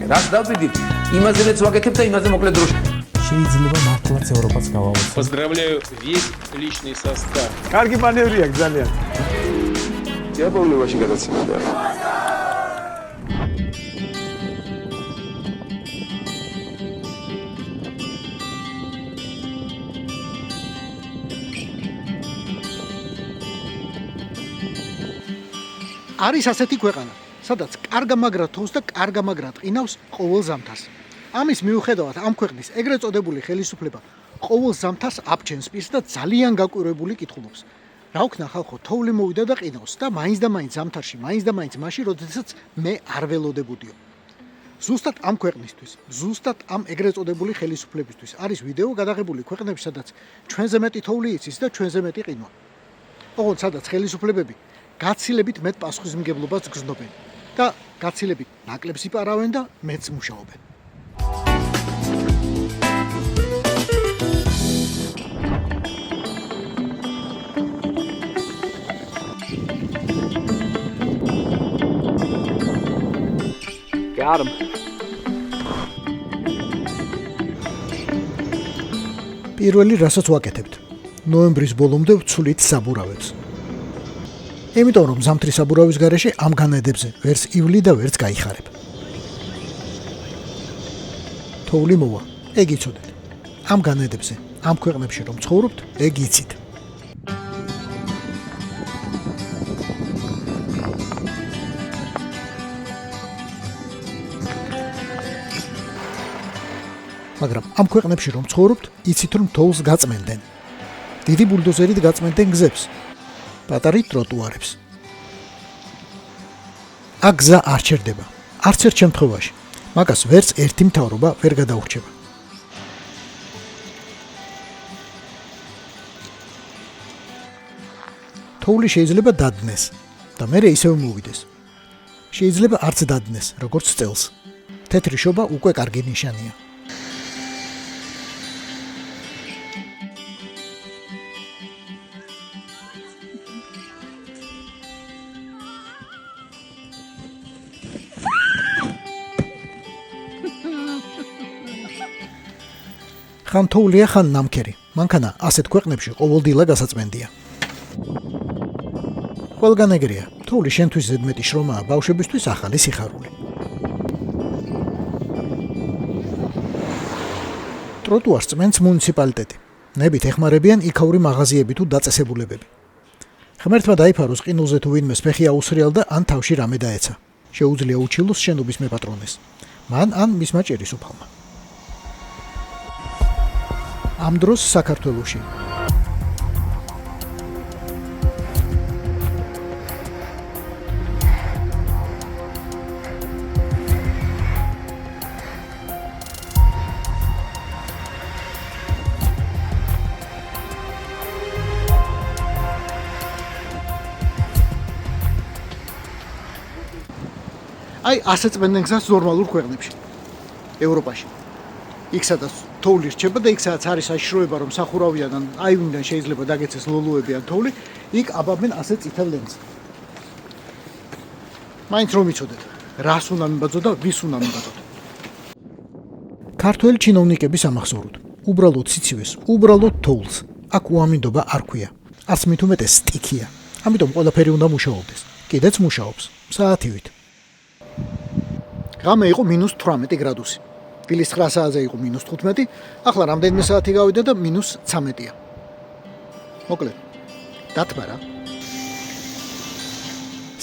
რას დავდივით, იმაზე მეც ვაკეთებ და იმაზე მოკლედ დროში. შეიძლება მართლაც ევროპაც გავავოცო. Поздравляю весь личный состав. კარგი მანევრია ძალიან. იაპონიაში გადაცემდა. არის ასეთი ქვეყანა, სადაც კარგამაგრა თოვს და კარგამაგრა ტყინავს ყოველ ზამთარს. ამის მიუხედავად ამ ქვეყნის ეგრეთ წოდებული ხელისუფლება ყოველ ზამთარს აბჩენს პირს და ძალიან გაკვირვებული კითხულობს. რა ვქნა ხალხო, თოვლი მოვიდა და ყინავს და მაინც ზამთარში, მაინც მაშინ, როდესაც მე არ ველოდებოდიო. ზუსტად ამ ქვეყნისთვის, ზუსტად ამ ეგრეთ წოდებული ხელისუფლებისთვის არის ვიდეო გადაღებული ქვეყნებში, სადაც ჩვენზე მეტი თოვლი იცის და ჩვენზე მეტი ყინვა. ოღონდ სადაც ხელისუფლებები გაცილებით მეტ პასუხისმგებლობას გრძნობენ და გაცილებით ნაკლებს იპარავენ და მეც მუშაობენ. Got him. პირველი რასაც ვაკეთებთ, ნოემბრის ბოლომდე ვცვლით საბურავებს. იმიტომ რომ ზამთრის საბურავის გარეშე ამ განედებზე ვერც ივლი და ვერც გაიხარებ. თოვლი მოვა, ეგ იცოდეთ. ამ განედებზე, ამ ქვეყნებში რომ ცხოვრობთ, ეგ იცით. მაგრამ ამ ქვეყნებში რომ ცხოვრობთ, იცით რომ თოვლს გაწმენდნენ. დიდი ბულდოზერით გაწმენდნენ გზებს. პატარა ტროტუარებს. აქ გზა არ ჩერდება, არც ერთ შემთხვევაში. მაგას ვერც ერთი მთავრობა ვერ გადაურჩება. თოვლი შეიძლება დადნეს და მერე ისევ მოვიდეს. შეიძლება არც დადნეს, როგორც წელს. თეთრი შობა უკვე კარგი ნიშანია. ხან თოვლია, ხან ნამქერი. მანქანა ასეთ ქვეყნებში ყოველდღიურად გასაწმენდია. ყველგან ეგრეა. თოვლი შენთვის ზედმეტი შრომაა, ბავშვებისთვის ახალი სიხარული. ტროტუარს წმენს მუნიციპალიტეტი. ნებით ეხმარებიან იქაური მაღაზიები თუ დაწესებულებები. ღმერთმა დაიფაროს ყინულზე თუ ვინმეს ფეხი აუსრიალ და ან თავში რამე დაეცა. შეუძლია უჩილოს შენობის მეპატრონეს. მან ან მისმა ჭერის უფალმა. ამ დროს საქართველოში აი ასე წმენდნენ გზას ნორმალურ ქვეყნებში ევროპაში. იქ სადაც თოვლი რჩება და იქ სადაც არის საშიშროება რომ სახურავიდან აივიდან შეიძლება დაგეცეს ლოლოები ან თოვლი, იქ აბაბენ ასე წითელ ლენტს. მაინც რომ იცოდეთ, რას უნდა მიბაძო და ვის უნდა მიბაძოთ. ქართველი ჩინოვნიკების ამახსოვროდ, უბრალოდ სიცივეს, უბრალოდ თოვლს. აქ უამინდობა არ ქვია. არც მით უმეტეს სტიქია. ამიტომ ყველაფერი უნდა მუშაობდეს. კიდეც მუშაობს, საათივით. ღამე იყო -18 გრადუსი. დილის 9 საათზე იყო -15, ახლა რამდენიმე საათი გავიდა და -13-ია. მოკლედ, დათმა რა.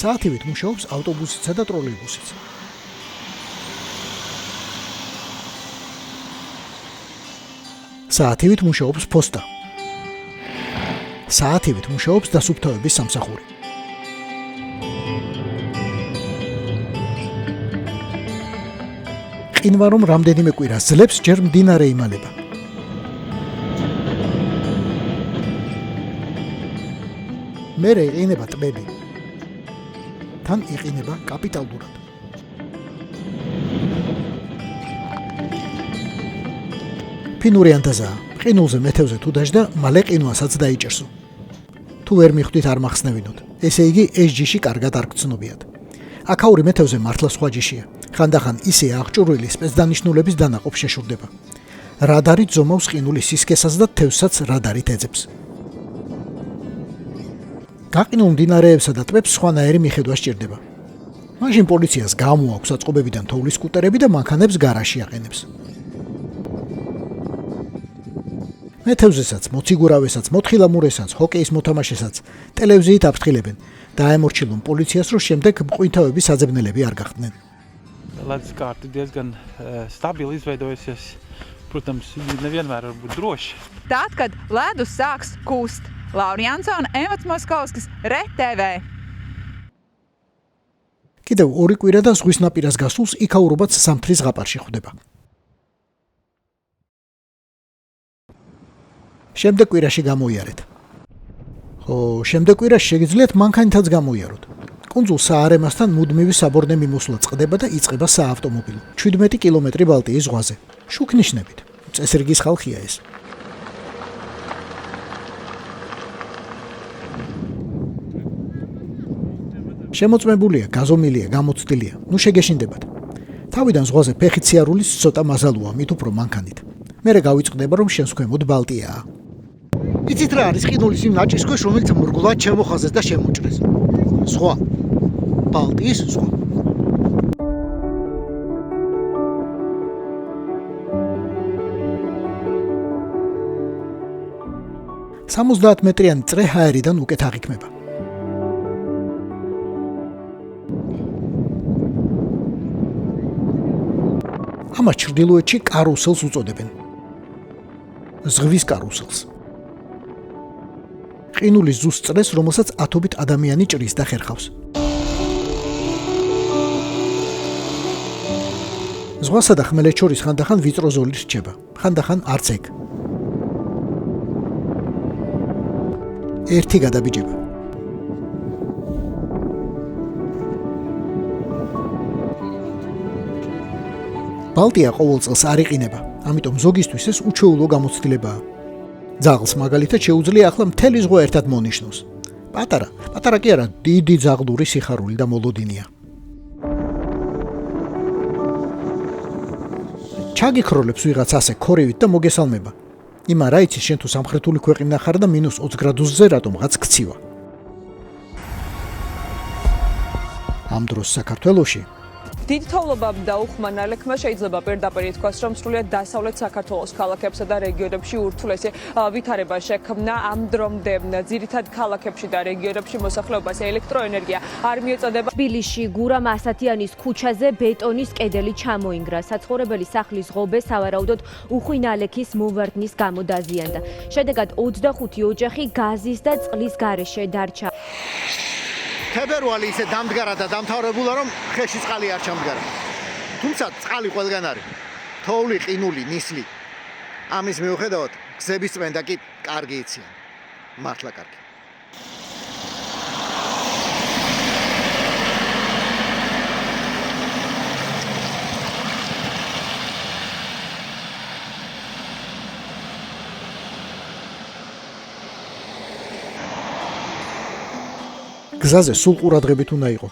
საათივით მუშაობს ავტობუსიც და ტროლეიბუსიც. საათივით მუშაობს ფოსტა. საათივით მუშაობს დასუფთავების სამსახური. ყინვა რომ რამდენიმე კვირას ძლებს, ჯერ მდინარე იმალება. მერე იყინება ტბები. თან იყინება კაპიტალურად. ფინური ანტაზაა. ყინულზე მეთევზე თუ დაждდა, მალე ყინვასაც დაიჭერსო. თუ ვერ მიხვდით არ მახსნევინოთ. ესე იგი ეს ჯიში კარგად არ გწნობიათ. აქაური მეთევზე მართლა სხვა ჯიშია. ხანდახან ისე აღჭურვილი სპეცდანიშნულების დანაყოფ შეშურდება. რადარით ზომავს ყინულის სისქესას და თევზსაც რადარით ეძებს. გაყინულ მდინარეებსა და ტბებს სხვანაირი მიხედვა სჭირდება. მაშინ პოლიციას გამოაქვს აწყობებიდან თოვლის სკუტერები და მანქანებს გარაში აყენებს. მეთევზესაც, მოციგურავესაც, მოთხილამურესაც, ჰოკეის მოთამაშესაც ტელევიზიით აფრთხილებენ და აემორჩილონ პოლიციას, რომ შემდეგ მყვითავების საძებნელები არ გახდნენ. Ledus kārta diezgan stabili izveidojusies. Protams, nevienmēr var būt droši. Tad, kad ledus sāks kūst, Laura Jansone, Emacs Moskovskis, RTV. კიდევ ორი კვირა და ზღვის ნაპირას გასულს იქაურობაც სამთრის ზღაპარში ხვდება. შემდეგ კვირაში გამოიარეთ. ხო, შემდეგ კვირაში შეგიძლიათ მანქანითაც გამოიაროთ. კუნძულ საარემასთან მუდმივი საბორნე მიმოსვლა წყდება და იწყება საავტომობილო. 17 კილომეტრი ბალტიის ზღვაზე. შუქნიშნებით. წესრიგის ხალხია ეს. შემოწმებულია, გაზომილია, გამოცდილია. ნუ შეგეშინდებათ. თავიდან ზღვაზე ფეხით სიარულის ცოტა მაზალოა, მით უფრო მანქანით. მერე გავიწყდება, რომ შენს ქვემოთ ბალტიაა. იცით რა არის ყინულის იმ ნაჭის ქვეშ, რომელიც მრგვლად შემოხაზეს და შემოჭრეს. სხვა. ბალტიის ზღვა. სამოცდაათ მეტრიანი წრე ჰაერიდან უკეთ აღიქმება. ამას ჩრდილოეთში კარუსელს უწოდებენ. ზღვის კარუსელს. ყინულის ზუსტ წრეს, რომელსაც ათობით ადამიანი ჭრის და ხერხავს. ზღვასა და ხმელეთს შორის ხანდახან ვიწრო ზოლი რჩება, ხანდახან არც ეგ. ერთი გადაბიჯება. ბალტია ყოველ წელს არ იყინება, ამიტომ ზოგისთვის ეს უჩვეულო გამოცდილებაა. ძაღლს მაგალითად შეუძლია ახლა მთელი ზღვა ერთად მონიშნოს. პატარა კი არა, დიდი ძაღლური სიხარული და მოლოდინია. ჩაგიქროლებს ვიღაც ასე ქორივით და მოგესალმება. იმა რა იცი შენ თუ სამხრეთული ქვეყანა ხარ და -20 გრადუსზე რატომღაც გცივა. ამ დროს საქართველოში დიდ თოვლობამ და უხმანალექმა შეიძლება პირდაპირ ითქვას, რომ სრულიად დასავლეთ საქართველოს ქალაქებსა და რეგიონებში ურთულესი ვითარება შექმნა. ამ დრომდე ძირითად ქალაქებში და რეგიონებში მოსახლეობას ელექტროენერგია არ მიეწოდება. თბილისში გურამ ასათიანის ქუჩაზე ბეტონის კედელი ჩამოინგრა. საცხოვრებელი სახლის ღობე სავარაუდოდ უხვინალექის მოვარდნის გამო დაზიანდა. შედეგად 25 ოჯახი გაზის და წყლის გარეშე დარჩა. თებერვალი ისე დამდგარა და დამთავრებულა, რომ ხეში წყალი არ ჩამდგარა. თუმცა წყალი ყველგან არის. თოვლი, ყინული, ნისლი. ამის მიუხედავად, გზების წმენდა კი კარგი იციან. მართლა კარგი. გზაზე სულ ყურადღებით უნდა იყო.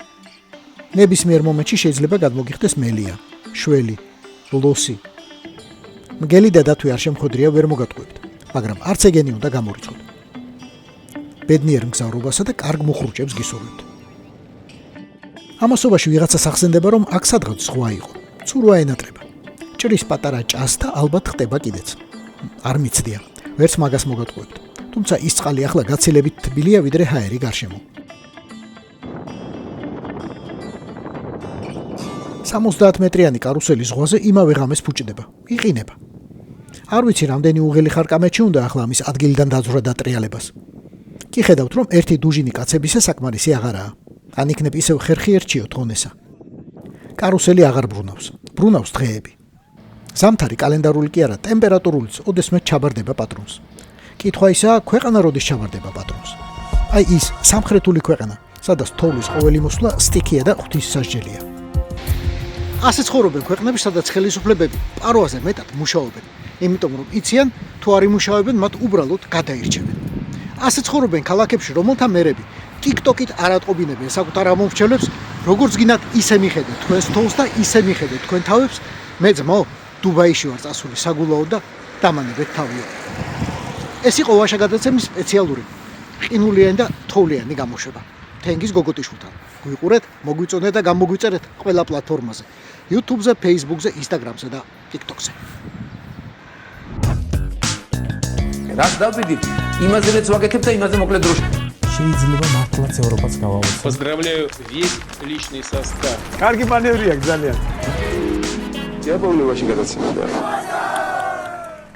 ნებისმიერ მომენტში შეიძლება გადმოგიხდეს მელია, შველი, ლოსი. მგელი და დათვი არ შემხოდრია ვერ მოგატყუებთ, მაგრამ არც ეგენი უნდა გამორიცხოთ. ბედნიერ მგზავრობასა და კარგ მუხრუჭებს გისურვებთ. ამასობაში ვიღაცას ახსენდება, რომ აქ სადღაც ზღვა იყო. ცურვა ენატრება. ჭრის პატარა ჭას და ალბათ ხტება კიდეც. არ მიცდია, ვერც მაგას მოგატყუებთ. თუმცა ის წყალი ახლა გაცილებით თბილია ვიდრე ჰაერი გარშემო. 70 მეტრიანი კარუსელი ზღვაზე იმავე ღამეს ფუჭდება, იყინება. არ ვიცი რამდენი უღელი ხარ კამეჩი უნდა ახლა ამის ადგილიდან დაძვრა დატრიალებას. კი ხედავთ, რომ ერთი დუჟინი კაცებისა საკმარისი აღარაა. ან იქნებ ისევ ხერხი ერჩიოთ ღონესა. კარუსელი აღარ ბრუნავს, ბრუნავს დღეები. ზამთარი კალენდარული კი არა, ტემპერატურულიც ოდესმე ჩაბარდება პატრონს. კითხვა ისაა, ქვეყანა როდის ჩაბარდება პატრონს? აი ის სამხრეთული ქვეყანა, სადაც თოვლის ყოველი მოსვლა სტიქია და ღვთისმსასჯელია. ასე ცხოვრობენ ქვეყნები, სადაც ხელისუფლებები პაროაზე მეტად მუშაობენ, იმიტომ რომ იციან, თუ არ იმუშავებენ, მათ უბრალოდ გადაირჩევენ. ასე ცხოვრობენ ქალაქებში, რომელთა მერები TikTok-ით არ ატყობინებენ საკუთარ ამომრჩევლებს როგორც გინდათ ისე მიხედეთ თქვენ სტოლს და ისე მიხედეთ თქვენ თავებს. მე ძმო დუბაიში ვარ წასული საგულაოდ და დამანებეთ თავიო. ეს იყო ვაშა გადაცემის სპეციალური ყინულიანი და თოვლიანი გამოშვება. თენგის გოგოტიშვილთან. გვიყურეთ, მოგვიწონეთ და გამოგვიწერეთ ყველა პლატფორმაზე. YouTube-ზე, Facebook-ზე, Instagram-ზე და TikTok-ზე. რაც დავდიდით, იმაზეც ვაკეთებ და იმაზე მოკლედ დროში. შეიძლება მართლაც ევროპაც გავავოცო. Поздравляю весь личный состав. კარგი მანევრია ძალიან. დიაბოლური ვაშინგტონში.